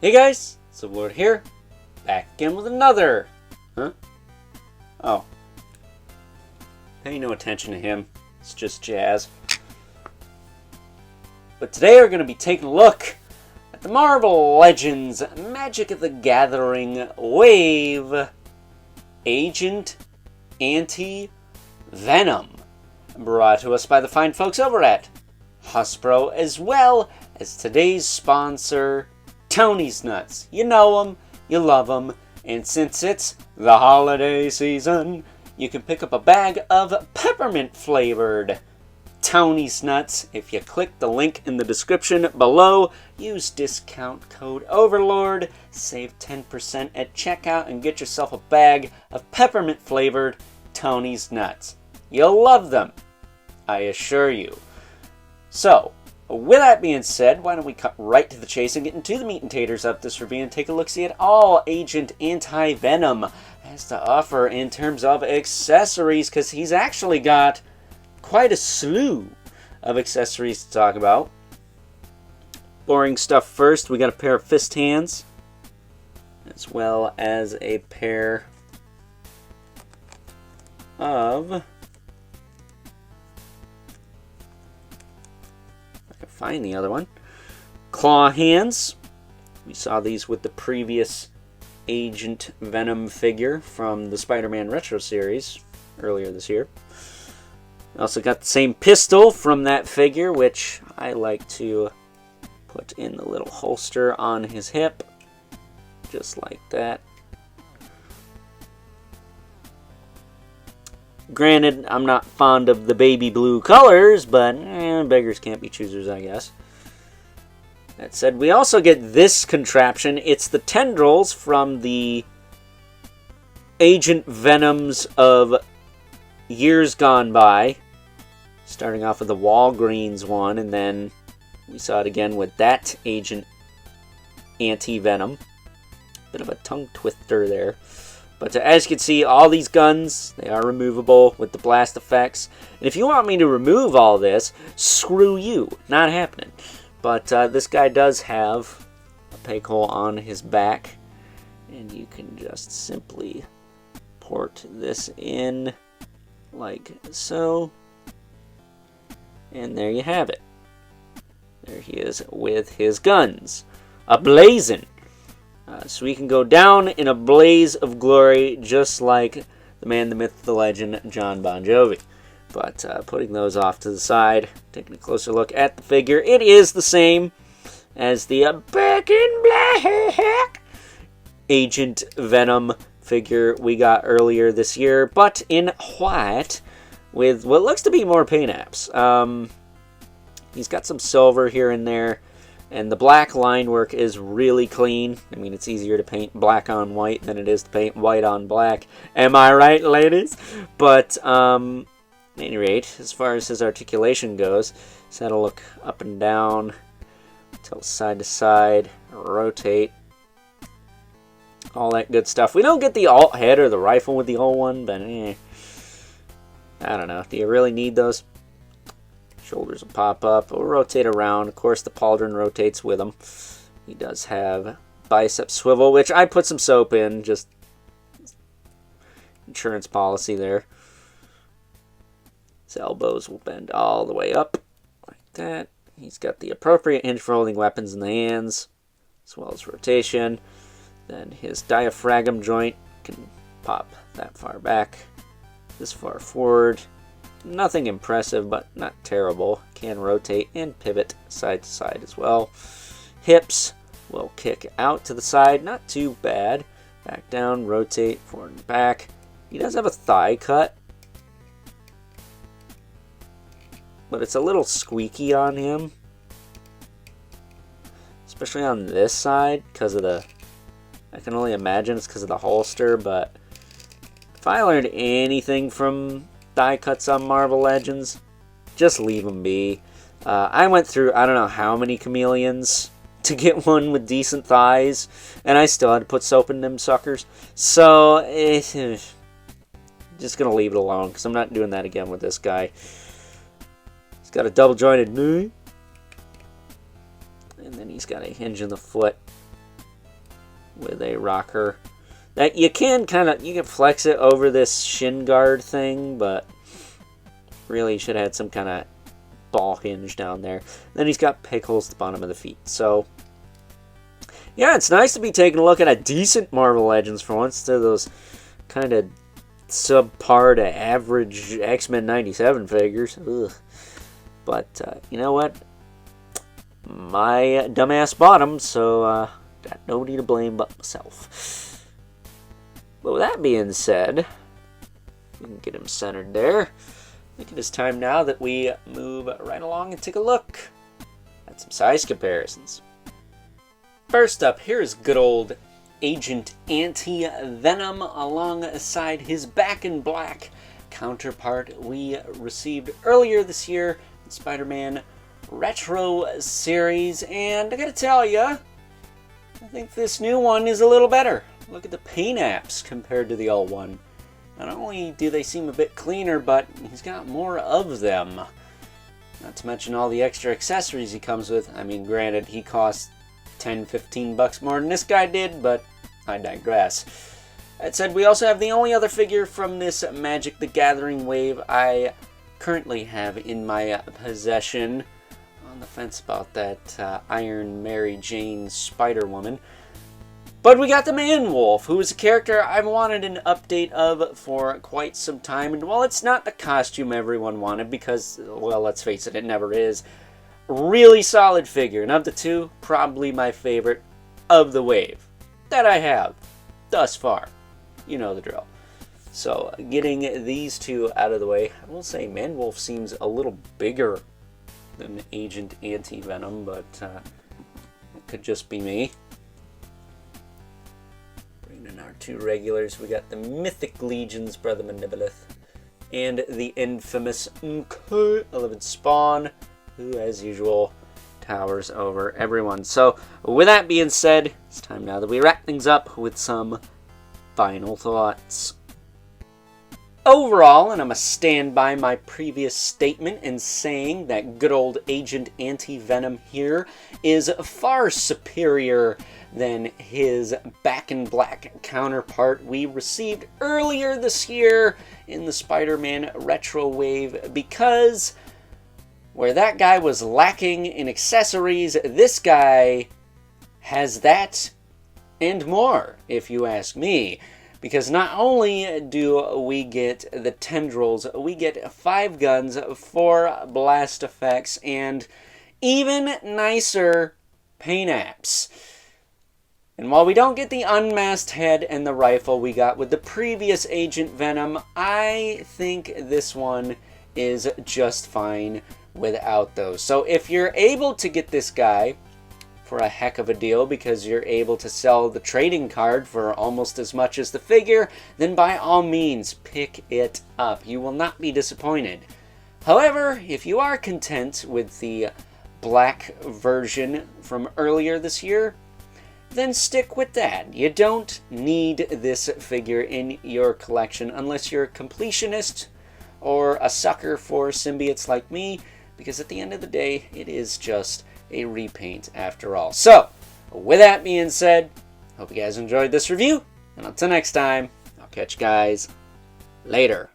Hey guys, Lord here, back again with another. Huh? Oh. Pay no attention to him. It's just jazz. But today we're going to be taking a look at the Marvel Legends Magic of the Gathering Wave Agent Anti-Venom. Brought to us by the fine folks over at Hasbro, as well as today's sponsor, Tony's Nuts. You know them, you love them, and since it's the holiday season, you can pick up a bag of peppermint flavored Tony's Nuts. If you click the link in the description below, use discount code OVERLORD, save 10% at checkout, and get yourself a bag of peppermint flavored Tony's Nuts. You'll love them, I assure you. So, with that being said, why don't we cut right to the chase and get into the meat and taters of this review and take a look-see at all Agent Anti-Venom has to offer in terms of accessories, because he's actually got quite a slew of accessories to talk about. Boring stuff first, we got a pair of fist hands, as well as a pair of... find the other one. Claw hands. We saw these with the previous Agent Venom figure from the Spider-Man Retro series earlier this year. Also got the same pistol from that figure, which I like to put in the little holster on his hip, just like that. Granted, I'm not fond of the baby blue colors, but beggars can't be choosers, I guess. That said, we also get this contraption. It's the tendrils from the Agent Venoms of years gone by. Starting off with the Walgreens one, and then we saw it again with that Agent Anti-Venom. Bit of a tongue twister there. But as you can see, all these guns, they are removable with the blast effects. And if you want me to remove all this, screw you. Not happening. But this guy does have a peg hole on his back. And you can just simply port this in like so. And there you have it. There he is with his guns. A-blazing. So we can go down in a blaze of glory, just like the man, the myth, the legend, John Bon Jovi. But putting those off to the side, taking a closer look at the figure, it is the same as the Back in Black Agent Venom figure we got earlier this year, but in white with what looks to be more paint apps. He's got some silver here and there. And the black line work is really clean. I mean, it's easier to paint black on white than it is to paint white on black. Am I right, ladies? But, at any rate, as far as his articulation goes, he's had to look up and down, tilt side to side, rotate, all that good stuff. We don't get the alt head or the rifle with the old one, but I don't know. Do you really need those? Shoulders will pop up, will rotate around. Of course, the pauldron rotates with him. He does have bicep swivel, which I put some soap in, just insurance policy there. His elbows will bend all the way up, like that. He's got the appropriate hinge for holding weapons in the hands, as well as rotation. Then his diaphragm joint can pop that far back, this far forward. Nothing impressive, but not terrible. Can rotate and pivot side to side as well. Hips will kick out to the side, not too bad. Back down, rotate, forward and back. He does have a thigh cut, but it's a little squeaky on him. Especially on this side, because of the... I can only imagine it's because of the holster, but if I learned anything from die cuts on Marvel Legends, just leave them be. I went through I don't know how many chameleons to get one with decent thighs, and I still had to put soap in them suckers. So just gonna leave it alone, because I'm not doing that again with this guy. He's got a double jointed knee, and then he's got a hinge in the foot. with a rocker. That you can flex it over this shin guard thing, but really should have had some kind of ball hinge down there. Then he's got peg holes at the bottom of the feet. So yeah, it's nice to be taking a look at a decent Marvel Legends for once, instead of those kind of subpar to average X-Men 97 figures. Ugh. But you know what? My dumbass bought them, so got nobody to blame but myself. But with that being said, we can get him centered there. I think it is time now that we move right along and take a look at some size comparisons. First up, here's good old Agent Anti-Venom alongside his Back in Black counterpart we received earlier this year in Spider-Man Retro Series. And I gotta tell ya, I think this new one is a little better. Look at the paint apps compared to the old one. Not only do they seem a bit cleaner, but he's got more of them. Not to mention all the extra accessories he comes with. I mean, granted, he costs $10-15 more than this guy did, but I digress. That said, we also have the only other figure from this Magic the Gathering wave I currently have in my possession. On the fence about that Iron Mary Jane Spider-Woman. But we got the Man-Wolf, who is a character I've wanted an update of for quite some time. And while it's not the costume everyone wanted, because, well, let's face it, it never is, really solid figure. And of the two, probably my favorite of the wave that I have thus far. You know the drill. So, getting these two out of the way, I will say Man-Wolf seems a little bigger than Agent Anti-Venom, but it could just be me. Bringing in our two regulars, we got the Mythic Legion's Brother Manibelith and the infamous 11 Spawn, who, as usual, towers over everyone. So, with that being said, it's time now that we wrap things up with some final thoughts. Overall, and I'm going to stand by my previous statement in saying that good old Agent Anti-Venom here is far superior than his Back in Black counterpart we received earlier this year in the Spider-Man Retro Wave, because where that guy was lacking in accessories, this guy has that and more, if you ask me. Because not only do we get the tendrils, we get 5 guns, 4 blast effects, and even nicer paint apps. And while we don't get the unmasked head and the rifle we got with the previous Agent Venom, I think this one is just fine without those. So if you're able to get this guy for a heck of a deal because you're able to sell the trading card for almost as much as the figure, then by all means pick it up. You will not be disappointed. However, if you are content with the black version from earlier this year, then stick with that. You don't need this figure in your collection unless you're a completionist or a sucker for symbiotes like me, because at the end of the day, it is just a repaint after all. So, with that being said, hope you guys enjoyed this review, and until next time, I'll catch you guys later.